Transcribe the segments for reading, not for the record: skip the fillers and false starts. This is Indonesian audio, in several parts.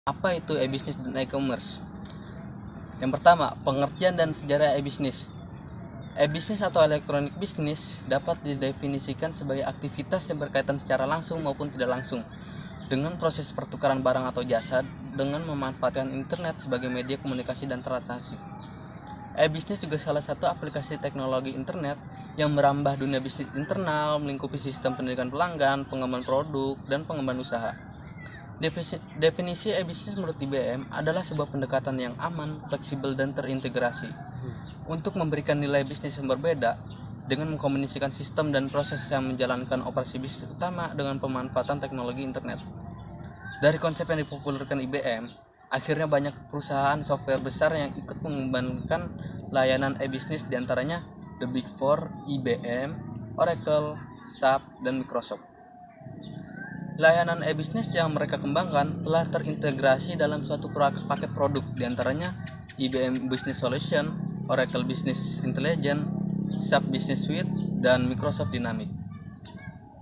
Apa itu e-business dan e-commerce? Yang pertama, pengertian dan sejarah e-business. E-business atau electronic business dapat didefinisikan sebagai aktivitas yang berkaitan secara langsung maupun tidak langsung dengan proses pertukaran barang atau jasa dengan memanfaatkan internet sebagai media komunikasi dan transaksi. E-business juga salah satu aplikasi teknologi internet yang merambah dunia bisnis internal, melingkupi sistem pendidikan pelanggan, pengembangan produk, dan pengembangan usaha. Definisi e-business menurut IBM adalah sebuah pendekatan yang aman, fleksibel, dan terintegrasi untuk memberikan nilai bisnis yang berbeda dengan mengkomunikasikan sistem dan proses yang menjalankan operasi bisnis utama dengan pemanfaatan teknologi internet. Dari konsep yang dipopulerkan IBM, akhirnya banyak perusahaan software besar yang ikut mengembangkan layanan e-business, diantaranya The Big Four, IBM, Oracle, SAP, dan Microsoft. Layanan e-business yang mereka kembangkan telah terintegrasi dalam suatu paket produk, diantaranya IBM Business Solution, Oracle Business Intelligence, SAP Business Suite, dan Microsoft Dynamics.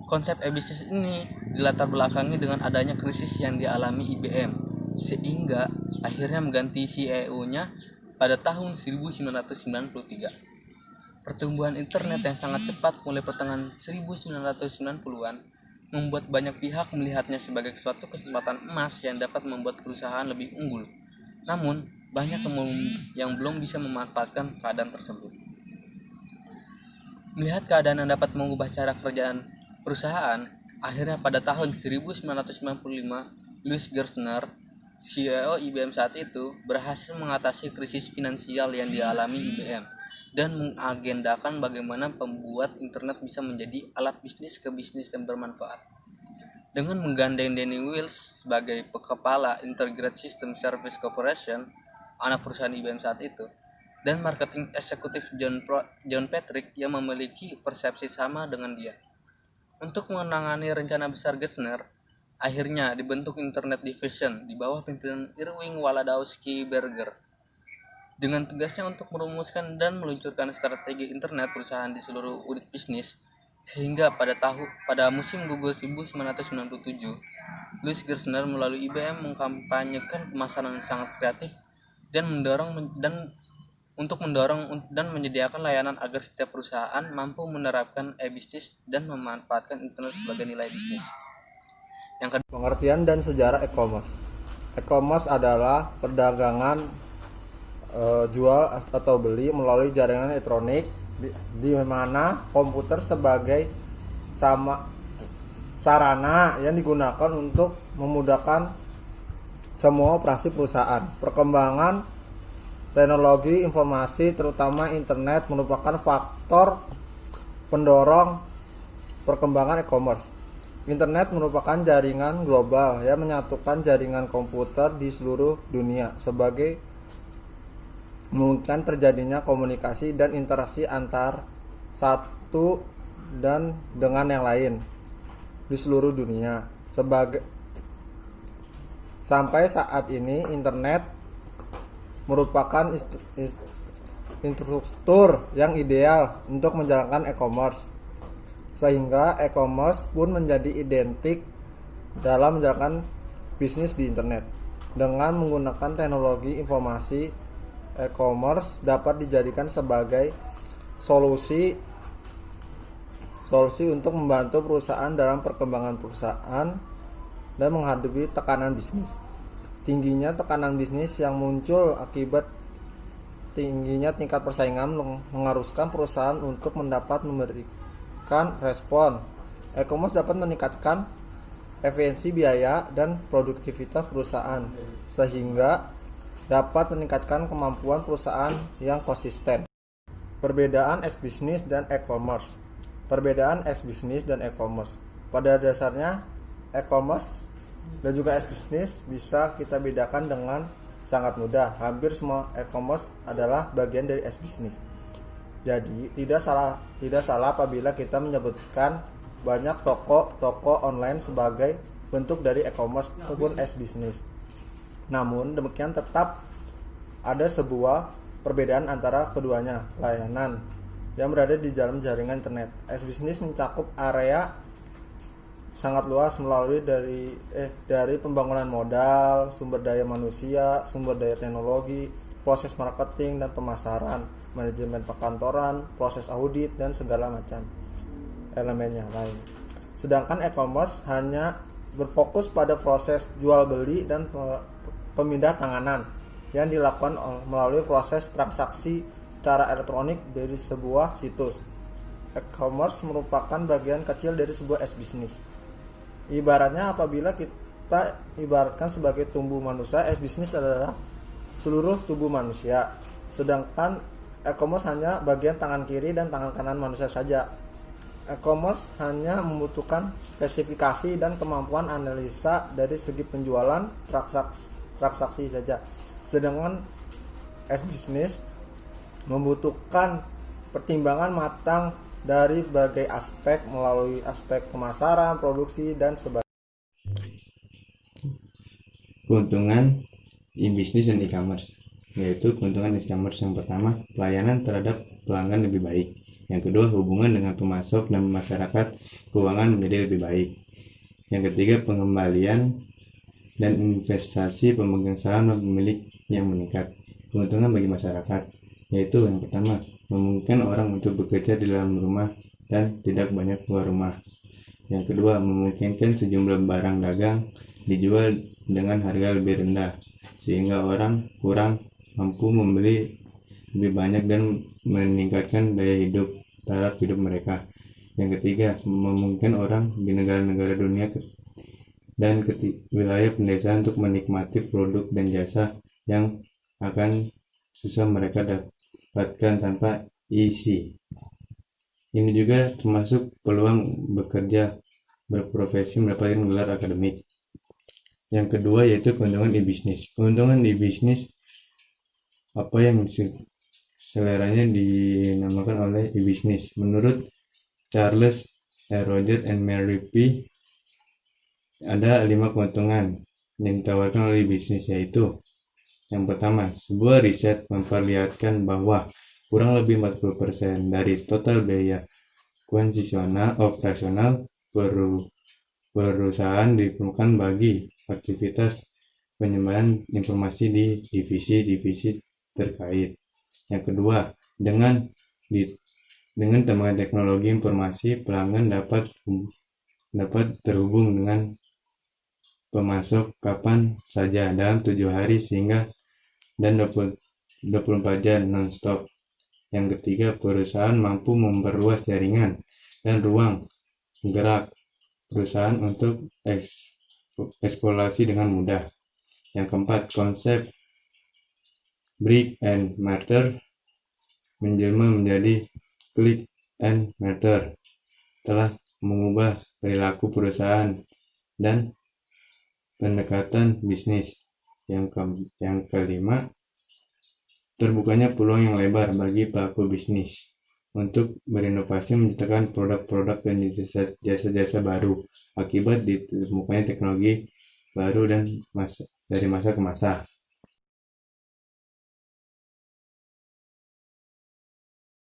Konsep e-business ini dilatar belakangi dengan adanya krisis yang dialami IBM, sehingga akhirnya mengganti CEO-nya pada tahun 1993. Pertumbuhan internet yang sangat cepat mulai pertengahan 1990-an membuat banyak pihak melihatnya sebagai suatu kesempatan emas yang dapat membuat perusahaan lebih unggul. Namun, banyak yang belum bisa memanfaatkan keadaan tersebut. Melihat keadaan yang dapat mengubah cara kerjaan perusahaan, akhirnya pada tahun 1995, Louis Gerstner, CEO IBM saat itu, berhasil mengatasi krisis finansial yang dialami IBM dan mengagendakan bagaimana membuat internet bisa menjadi alat bisnis ke bisnis yang bermanfaat. Dengan menggandeng Danny Wells sebagai kepala Integrated System Service Corporation, anak perusahaan IBM saat itu, dan marketing eksekutif John Patrick yang memiliki persepsi sama dengan dia. Untuk menangani rencana besar Gerstner, akhirnya dibentuk Internet Division di bawah pimpinan Irving Waladowski Berger, dengan tugasnya untuk merumuskan dan meluncurkan strategi internet perusahaan di seluruh unit bisnis, sehingga pada musim Google 1997, Louis Gerstner melalui IBM mengkampanyekan pemasaran yang sangat kreatif dan mendorong dan menyediakan layanan agar setiap perusahaan mampu menerapkan e-bisnis dan memanfaatkan internet sebagai nilai bisnis. Yang kedua, pengertian dan sejarah e-commerce. E-commerce adalah perdagangan jual atau beli melalui jaringan elektronik di mana komputer sebagai sarana yang digunakan untuk memudahkan semua operasi perusahaan. Perkembangan teknologi informasi terutama internet merupakan faktor pendorong perkembangan e-commerce. Internet merupakan jaringan global yang menyatukan jaringan komputer di seluruh dunia sebagai memungkinkan terjadinya komunikasi dan interaksi antar satu dan dengan yang lain di seluruh dunia. Sampai saat ini internet merupakan infrastruktur yang ideal untuk menjalankan e-commerce, sehingga e-commerce pun menjadi identik dalam menjalankan bisnis di internet. Dengan menggunakan teknologi informasi, e-commerce dapat dijadikan sebagai solusi untuk membantu perusahaan dalam perkembangan perusahaan dan menghadapi tekanan bisnis. Tingginya tekanan bisnis yang muncul akibat tingginya tingkat persaingan mengharuskan perusahaan untuk memberikan respon. E-commerce dapat meningkatkan efisiensi biaya dan produktivitas perusahaan, sehingga dapat meningkatkan kemampuan perusahaan yang konsisten. Perbedaan e-business dan e-commerce. Perbedaan e-business dan e-commerce. Pada dasarnya, e-commerce dan juga e-business bisa kita bedakan dengan sangat mudah. Hampir semua e-commerce adalah bagian dari e-business. Jadi, tidak salah apabila kita menyebutkan banyak toko online sebagai bentuk dari e-commerce ataupun e-business. Namun demikian tetap ada sebuah perbedaan antara keduanya. Layanan yang berada di dalam jaringan internet. E-business mencakup area sangat luas melalui dari pembangunan modal, sumber daya manusia, sumber daya teknologi, proses marketing dan pemasaran, manajemen perkantoran, proses audit dan segala macam elemennya lain. Sedangkan e-commerce hanya berfokus pada proses jual beli dan pemindah tanganan yang dilakukan melalui proses transaksi secara elektronik dari sebuah situs. E-commerce merupakan bagian kecil dari sebuah e-business. Ibaratnya apabila kita ibaratkan sebagai tubuh manusia, e-business adalah seluruh tubuh manusia. Sedangkan e-commerce hanya bagian tangan kiri dan tangan kanan manusia saja. E-commerce hanya membutuhkan spesifikasi dan kemampuan analisa dari segi penjualan transaksi saja. Sedangkan e-business membutuhkan pertimbangan matang dari berbagai aspek melalui aspek pemasaran, produksi, dan sebagainya. Keuntungan e-business dan e-commerce, yaitu keuntungan e-commerce yang pertama, pelayanan terhadap pelanggan lebih baik. Yang kedua, hubungan dengan pemasok dan masyarakat keuangan menjadi lebih baik. Yang ketiga, pengembalian dan investasi pemegang saham dan pemilik yang meningkat. Keuntungan bagi masyarakat, yaitu yang pertama, memungkinkan orang untuk bekerja di dalam rumah dan tidak banyak keluar rumah. Yang kedua, memungkinkan sejumlah barang dagang dijual dengan harga lebih rendah, sehingga orang kurang mampu membeli lebih banyak dan meningkatkan daya hidup taraf hidup mereka. Yang ketiga, memungkinkan orang di negara-negara dunia dan wilayah pedesaan untuk menikmati produk dan jasa yang akan susah mereka dapatkan tanpa isi. Ini juga termasuk peluang bekerja, berprofesi, mendapatkan gelar akademik. Yang kedua yaitu keuntungan e-business. Keuntungan e-business apa yang seleranya dinamakan oleh e-business. Menurut Charles Roger and Mary P, ada 5 keuntungan yang ditawarkan oleh e-business, yaitu yang pertama, sebuah riset memperlihatkan bahwa kurang lebih 40% dari total biaya kuantisional operasional perusahaan diperlukan bagi aktivitas penyebaran informasi di divisi-divisi terkait. Yang kedua, dengan tambahan teknologi informasi, pelanggan dapat terhubung dengan pemasok kapan saja dalam 7 hari dan 24 jam non-stop. Yang ketiga, perusahaan mampu memperluas jaringan dan ruang gerak perusahaan untuk eksplorasi dengan mudah. Yang keempat, konsep brick and mortar menjelma menjadi click and mortar telah mengubah perilaku perusahaan dan pendekatan bisnis. Yang kelima, terbukanya peluang yang lebar bagi pelaku bisnis untuk berinovasi menciptakan produk-produk dan jasa-jasa baru akibat ditemukannya teknologi baru dan dari masa ke masa.